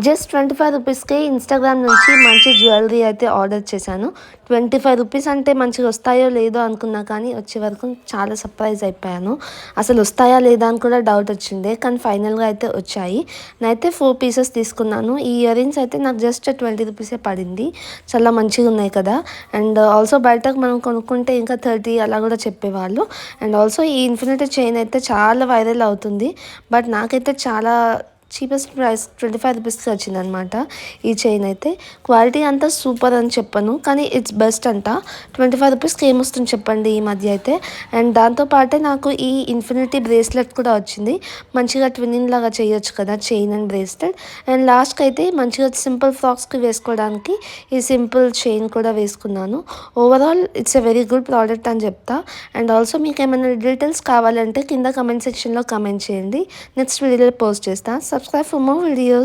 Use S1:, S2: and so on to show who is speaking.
S1: Just 25 రూపీస్‌కే Instagram నుంచి మంచి జ్యువెలరీ అయితే ఆర్డర్ చేశాను. 25 రూపీస్ అంటే మంచిగా వస్తాయో లేదో అనుకున్నా కానీ వచ్చే వరకు చాలా సర్ప్రైజ్ అయిపోయాను. అసలు వస్తాయా లేదా అని కూడా డౌట్ వచ్చింది. కానీ ఫైనల్‌గా అయితే వచ్చాయి. నేనైతే 4 పీసెస్ తీసుకున్నాను. ఈ ఇయర్ రింగ్స్ అయితే నాకు జస్ట్ 20 రూపీసే పడింది. చాలా మంచిగా ఉన్నాయి కదా! అండ్ ఆల్సో బయటకు మనం కొనుక్కుంటే ఇంకా 30 అలా కూడా చెప్పేవాళ్ళు. అండ్ ఆల్సో ఈ ఇన్ఫినిటీ చైన్ అయితే చాలా వైరల్ అవుతుంది. బట్ నాకైతే చాలా చీపెస్ట్ ప్రైస్ 25 రూపీస్‌కి వచ్చిందనమాట ఈ చైన్ అయితే. క్వాలిటీ అంతా సూపర్ అని చెప్పను, కానీ ఇట్స్ బెస్ట్ అంట. 25 రూపీస్‌కి ఏమొస్తుంది చెప్పండి ఈ మధ్య అయితే. అండ్ దాంతో పాటే నాకు ఈ ఇన్ఫినిటీ బ్రేస్లెట్ కూడా వచ్చింది. మంచిగా ట్విన్నింగ్ లాగా చేయొచ్చు కదా చైన్ అండ్ బ్రేస్లెట్. అండ్ లాస్ట్‌కి అయితే మంచిగా సింపుల్ ఫ్రాక్స్‌కి వేసుకోవడానికి ఈ సింపుల్ చైన్ కూడా వేసుకున్నాను. Overall it's a very good product అని చెప్తా. అండ్ ఆల్సో మీకు ఏమైనా డీటెయిల్స్ కావాలంటే కింద కమెంట్ సెక్షన్లో కమెంట్ చేయండి. నెక్స్ట్ వీడియోలో పోస్ట్ చేస్తాను. Subscribe for more videos.